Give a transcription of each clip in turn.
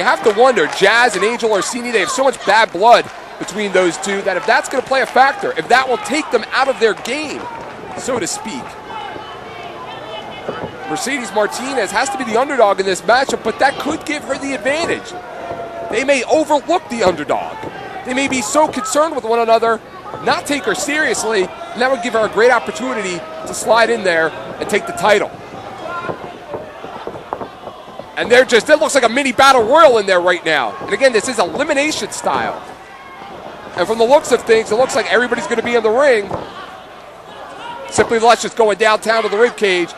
you have to wonder, Jazz and Angel Orsini, they have so much bad blood between those two that if that's going to play a factor, if that will take them out of their game, so to speak. Mercedes Martinez has to be the underdog in this matchup, but that could give her the advantage. They may overlook the underdog. They may be so concerned with one another, not take her seriously, and that would give her a great opportunity to slide in there and take the title. And it looks like a mini battle royal in there right now. And again, this is elimination style. And from the looks of things, it looks like everybody's going to be in the ring. Simply Luscious going downtown to the rib cage.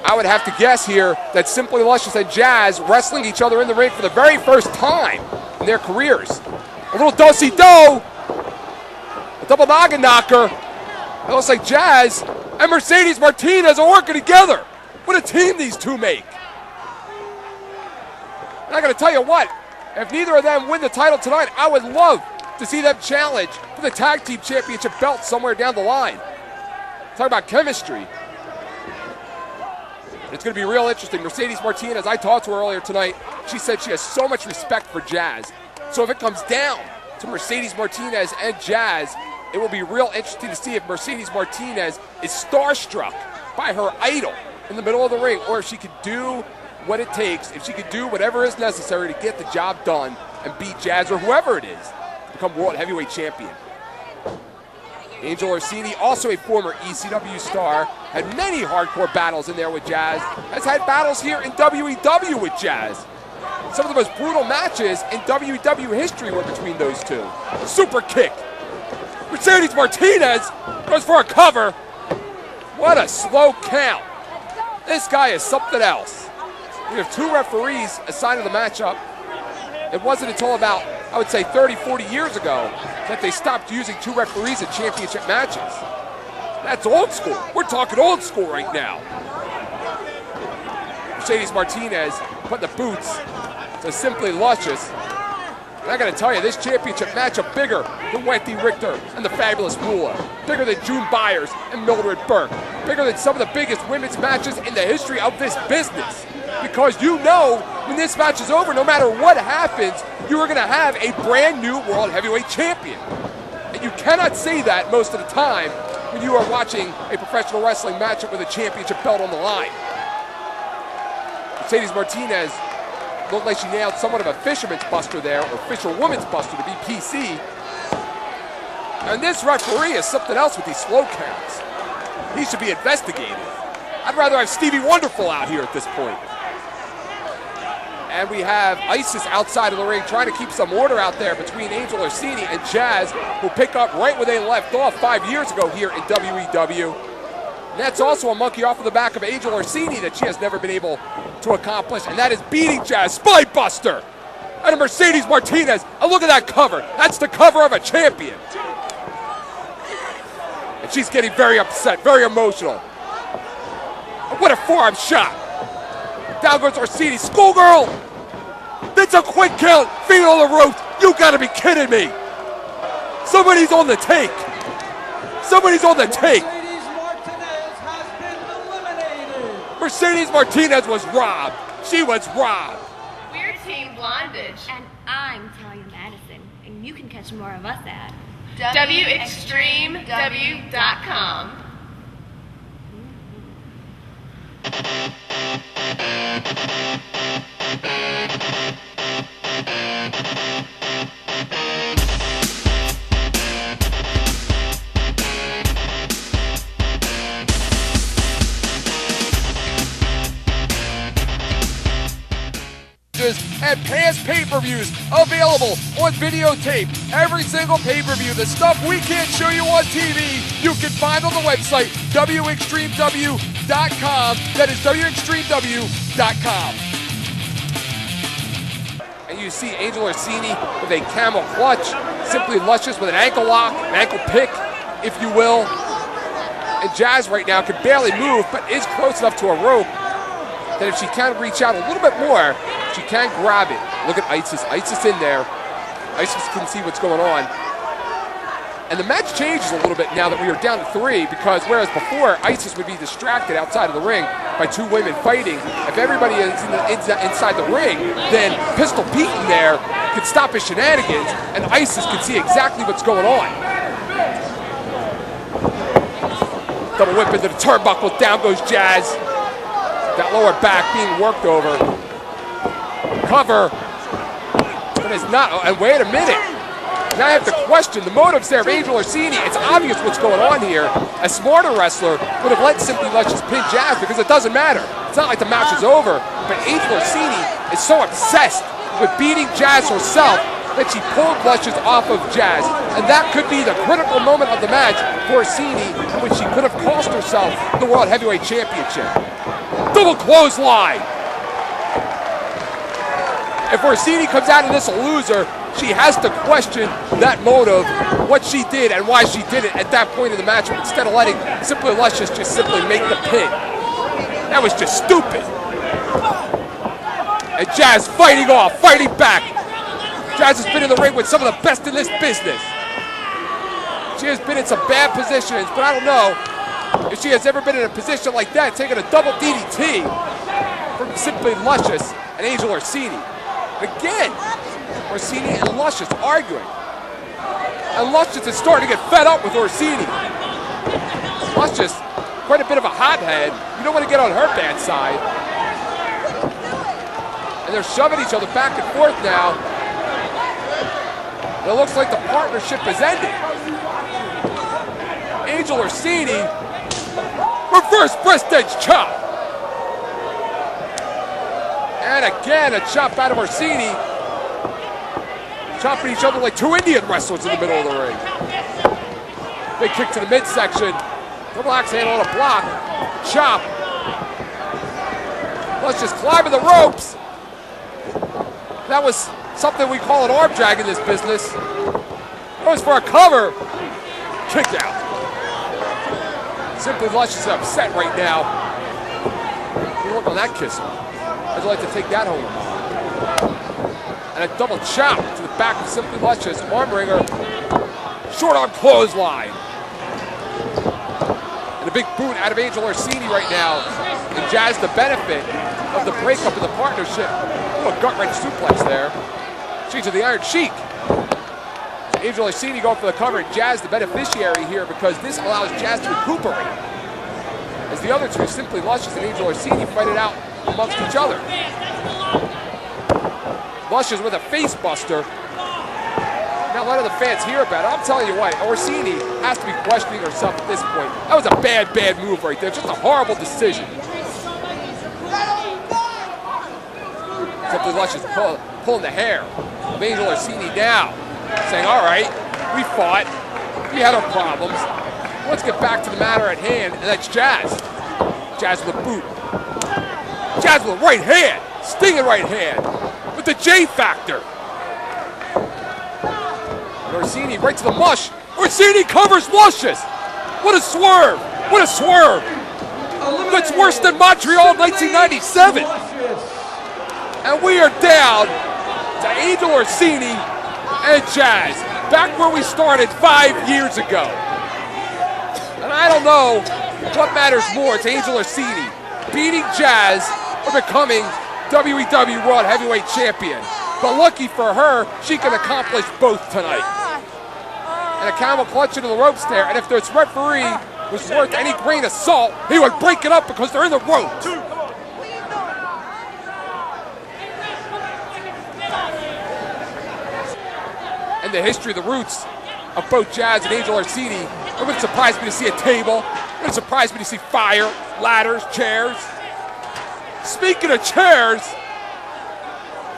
I would have to guess here that Simply Luscious and Jazz wrestling each other in the ring for the very first time in their careers. A little do-si-do. A double noggin knocker. It looks like Jazz and Mercedes Martinez are working together. What a team these two make. And I got to tell you what, if neither of them win the title tonight, I would love to see them challenge for the tag team championship belt somewhere down the line. Talk about chemistry. It's going to be real interesting. Mercedes Martinez, I talked to her earlier tonight. She said she has so much respect for Jazz. So if it comes down to Mercedes Martinez and Jazz, it will be real interesting to see if Mercedes Martinez is starstruck by her idol in the middle of the ring, or if she could do what it takes, if she could do whatever is necessary to get the job done and beat Jazz or whoever it is to become World Heavyweight Champion. Angel Orsini, also a former ECW star, had many hardcore battles in there with Jazz, has had battles here in WEW with Jazz. Some of the most brutal matches in WEW history were between those two. Super kick. Mercedes Martinez goes for a cover. What a slow count. This guy is something else. We have two referees assigned to the matchup. It wasn't until about, I would say, 30, 40 years ago that they stopped using two referees in championship matches. That's old school. We're talking old school right now. Mercedes Martinez putting the boots to Simply Luscious. And I got to tell you, this championship matchup bigger than Wendy Richter and the Fabulous Moolah. Bigger than June Byers and Mildred Burke. Bigger than some of the biggest women's matches in the history of this business. Because you know, when this match is over, no matter what happens, you are going to have a brand new World Heavyweight Champion. And you cannot say that most of the time when you are watching a professional wrestling matchup with a championship belt on the line. Mercedes Martinez looked like she nailed somewhat of a fisherman's buster there, or fisherwoman's buster to be PC. And this referee is something else with these slow counts. He should be investigated. I'd rather have Stevie Wonderful out here at this point. And we have Isis outside of the ring trying to keep some order out there between Angel Orsini and Jazz, who pick up right where they left off 5 years ago here in WEW. And that's also a monkey off of the back of Angel Orsini that she has never been able to accomplish, and that is beating Jazz. Spine Buster! And a Mercedes Martinez, and look at that cover. That's the cover of a champion. And she's getting very upset, very emotional. And what a forearm shot. Down goes Orsini. Schoolgirl! That's a quick count. Feet on the ropes. You gotta be kidding me. Somebody's on the take. Somebody's on the take. Mercedes Martinez was robbed. She was robbed. We're Team Blondage. And I'm Talia Madison. And you can catch more of us at WExtremeW.com. And past pay-per-views available on videotape. Every single pay-per-view, the stuff we can't show you on TV, you can find on the website, WExtremeW.com. That is WExtremeW.com. And you see Angel Orsini with a camel clutch, Simply Luscious with an ankle lock, an ankle pick, if you will. And Jazz right now can barely move, but is close enough to a rope that if she can reach out a little bit more, she can grab it. Look at Isis. Isis in there. Isis can see what's going on. And the match changes a little bit now that we are down to 3, because whereas before Isis would be distracted outside of the ring by 2 women fighting, if everybody is inside the ring, then Pistol Pete in there could stop his shenanigans, and Isis could see exactly what's going on. Double whip into the turnbuckle, down goes Jazz. That lower back being worked over. Cover. But it's not, and wait a minute. Now I have to question the motives there of Angel Orsini. It's obvious what's going on here. A smarter wrestler would have let Simply Luscious pin Jazz because it doesn't matter. It's not like the match is over, but Angel Orsini is so obsessed with beating Jazz herself that she pulled Luscious off of Jazz. And that could be the critical moment of the match for Orsini, in which she could have cost herself the World Heavyweight Championship. Double clothesline. If Orsini comes out of this a loser, she has to question that motive, what she did and why she did it at that point in the match, instead of letting Simply Luscious just simply make the pin. That was just stupid. And Jazz fighting off, fighting back. Jazz has been in the ring with some of the best in this business. She has been in some bad positions, but I don't know if she has ever been in a position like that, taking a double DDT from Simply Luscious and Angel Orsini. Again, Orsini and Luscious arguing. And Luscious is starting to get fed up with Orsini. Luscious, quite a bit of a hothead. You don't want to get on her bad side. And they're shoving each other back and forth now. And it looks like the partnership is ending. Angel Orsini, reverse breast edge chop. And again, a chop out of Orsini. Chopping each other like 2 Indian wrestlers in the middle of the ring. Big kick to the midsection. Double axe handle on a block. Chop. Let's just climbing the ropes. That was something we call an arm drag in this business. Goes for a cover. Kick out. Simply Luscious is upset right now. Good look on that kiss. I'd like to take that home. And a double chop to the back of Simply Luscious. Arm wringer. Short arm clothesline. And a big boot out of Angel Orsini right now. And Jazz the benefit of the breakup of the partnership. A little gut wrench suplex there. Change to the Iron Sheik. Angel Orsini going for the cover, and Jazz the beneficiary here because this allows Jazz to recuperate. As the other two, Simply Luscious and Angel Orsini, fight it out amongst each other. Luscious with a face buster. Now, a lot of the fans hear about it. I'm telling you what, Orsini has to be questioning herself at this point. That was a bad, bad move right there. Just a horrible decision. Simply Luscious pulling the hair of Angel Orsini now, saying, all right, we fought. We had our problems. Let's get back to the matter at hand, and that's Jazz. Jazz with a boot. Jazz with a right hand. Stinging right hand. With the J factor. And Orsini right to the mush. Orsini covers Luscious. What a swerve. What a swerve. That's worse than Montreal 1997. And we are down to Angel Orsini and Jazz. Back where we started 5 years ago. And I don't know what matters more to Angel Orsini, beating Jazz or becoming WWE World Heavyweight Champion. But lucky for her, she can accomplish both tonight. And a camel clutch into the ropes there. And if this referee was worth any grain of salt, he would break it up because they're in the ropes. And the history of the roots of both Jazz and Angel Orsini, it wouldn't surprise me to see a table. It wouldn't surprise me to see fire, ladders, chairs. Speaking of chairs,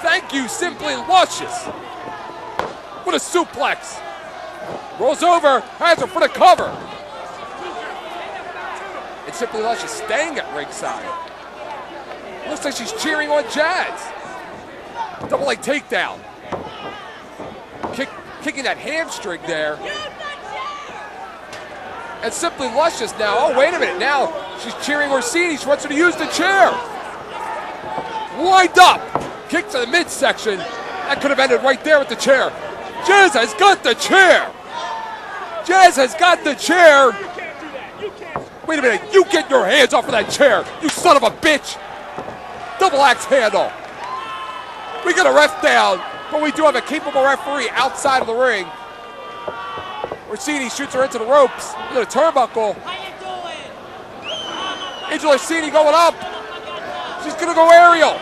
thank you, Simply Luscious. What a suplex. Rolls over, has her for the cover. And Simply Luscious staying at ringside. Looks like she's cheering on Jazz. Double leg takedown. Kicking that hamstring there. And Simply Luscious now, oh wait a minute, now she's cheering Orsini. She wants her to use the chair. Wind up. Kick to the midsection. That could have ended right there with the chair. Jazz has got the chair. Jazz has got the chair. Wait a minute, you get your hands off of that chair, you son of a bitch. Double axe handle. We got a ref down, but we do have a capable referee outside of the ring. Orsini shoots her into the ropes, into the turnbuckle. Angel Orsini going up. She's gonna go aerial.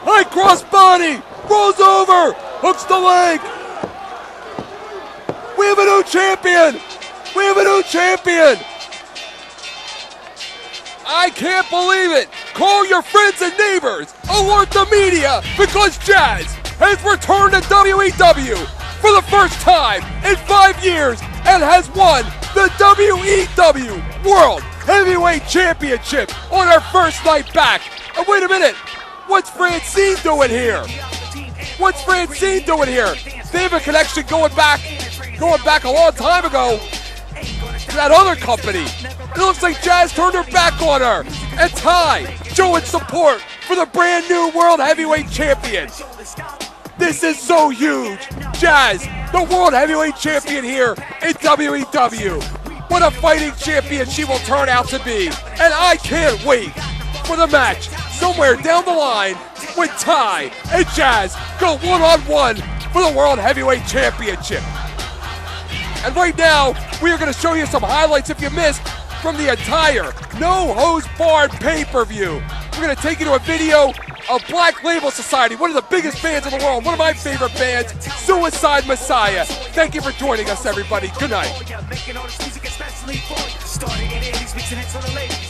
High cross body, rolls over, hooks the leg. We have a new champion. We have a new champion. I can't believe it. Call your friends and neighbors. Alert the media because Jazz has returned to WEW for the first time in 5 years and has won the WEW World Heavyweight Championship on her first night back. And wait a minute, what's Francine doing here? What's Francine doing here? They have a connection going back a long time ago to that other company. It looks like Jazz turned her back on her. And Ty showing support for the brand new World Heavyweight Champion. This is so huge. Jazz, the World Heavyweight Champion here in WEW. What a fighting champion she will turn out to be. And I can't wait for the match somewhere down the line when Ty and Jazz go one-on-one for the World Heavyweight Championship. And right now, we are going to show you some highlights if you missed from the entire No Hose Barred pay-per-view. We're going to take you to a video of Black Label Society, one of the biggest bands in the world, one of my favorite bands, Suicide Messiah. Thank you for joining us, everybody. Good night.